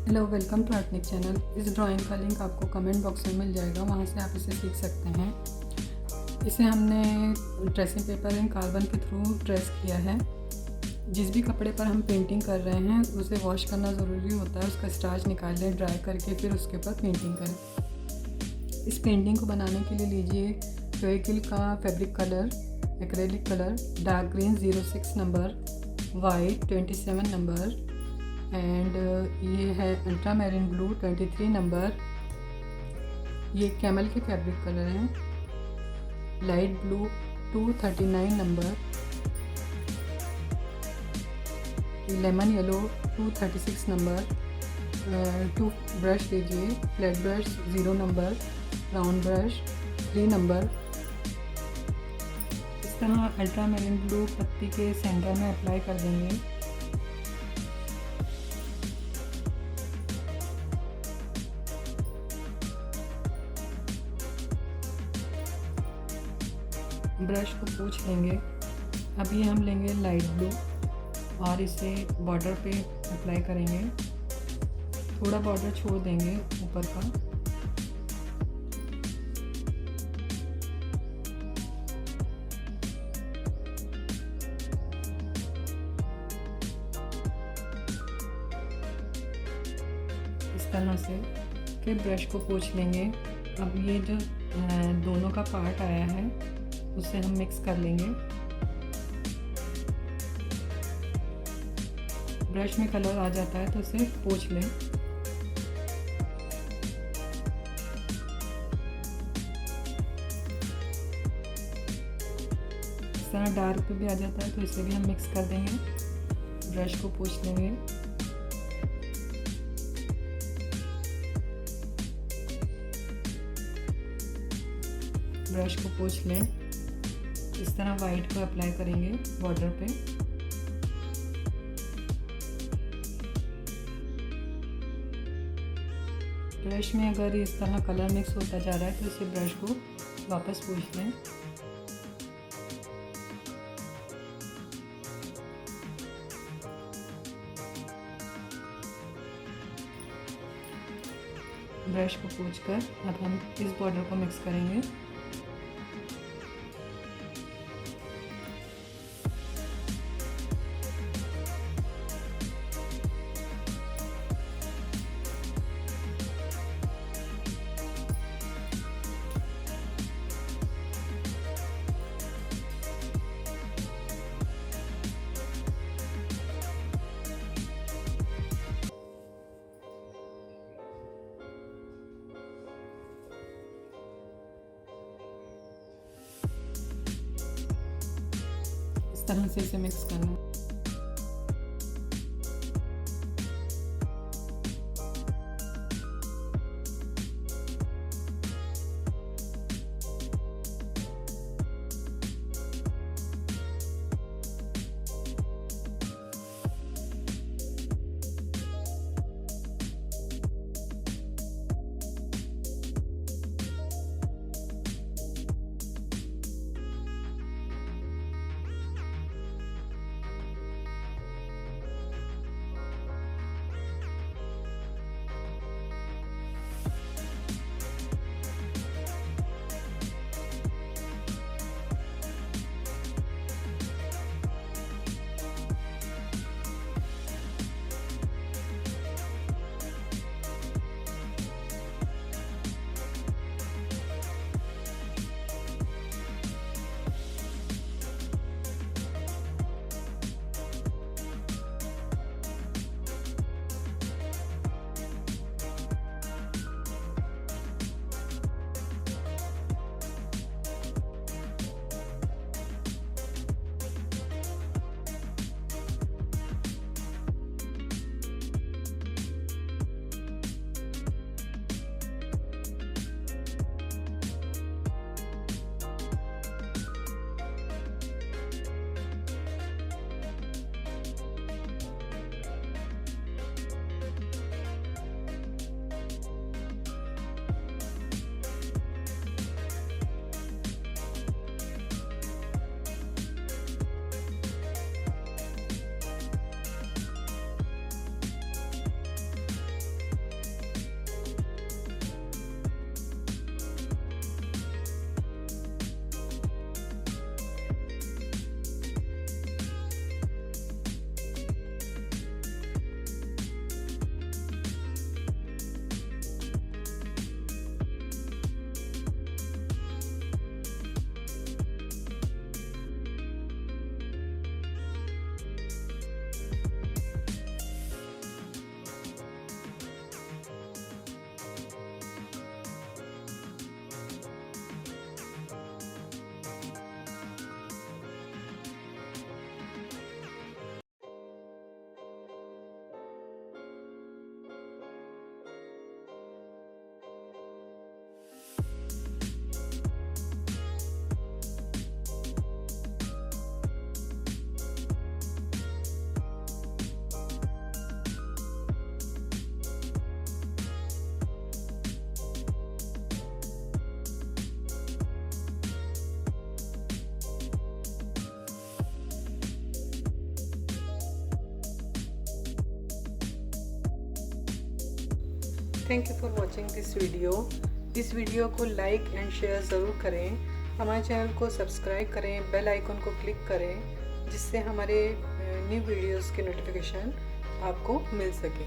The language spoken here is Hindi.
Hello, welcome to Artnik channel. इस ड्राइंग का लिंक आपको कमेंट बॉक्स में मिल जाएगा, वहाँ से आप इसे सीख सकते हैं। इसे हमने ट्रेसिंग पेपर एंड कार्बन के थ्रू ट्रेस किया है। जिस भी कपड़े पर हम पेंटिंग कर रहे हैं उसे वॉश करना ज़रूरी होता है। उसका स्टार्च निकाल लें, ड्राई करके फिर उसके ऊपर पेंटिंग करें। इस पेंटिंग को बनाने के लिए लीजिए फेविक्रिल का fabric colour, acrylic colour, dark green 06 number, white 27 number and ये है अल्ट्रा मैरीन ब्लू 23 नंबर। ये कैमल के फैब्रिक कलर हैं। Light blue 239 number, lemon yellow 236 number. Two brush लीजिए, flat brush 0 number, round brush 3 number. इस तरह अल्ट्रा मैरीन ब्लू पत्ती के सेंटर में अप्लाई कर देंगे। ब्रश को पोंछ लेंगे। अभी हम लेंगे लाइट ब्लू और इसे बॉर्डर पे अप्लाई करेंगे। थोड़ा बॉर्डर छोड़ देंगे ऊपर का। इस तरह से फिर ब्रश को पोंछ लेंगे। अब ये जो दोनों का पार्ट आया है उसे हम मिक्स कर लेंगे। ब्रश में कलर आ जाता है तो उसे पोंछ लें। इस तरह डार्क पे भी आ जाता है तो इसे भी हम मिक्स कर देंगे। ब्रश को पोंछ लेंगे। ब्रश को पोंछ लें। इस तरह वाइट को अप्लाई करेंगे बॉर्डर पे। ब्रश में अगर इस तरह कलर मिक्स होता जा रहा है तो इसे ब्रश को वापस पोंछ लें। ब्रश को पोंछकर अब हम इस बॉर्डर को मिक्स करेंगे। इस तरह से इसे मिक्स करना है। Thank you for watching this video. इस वीडियो को लाइक एंड शेयर ज़रूर करें। हमारे चैनल को सब्सक्राइब करें, बेल आइकन को क्लिक करें, जिससे हमारे न्यू वीडियोस के नोटिफिकेशन आपको मिल सके।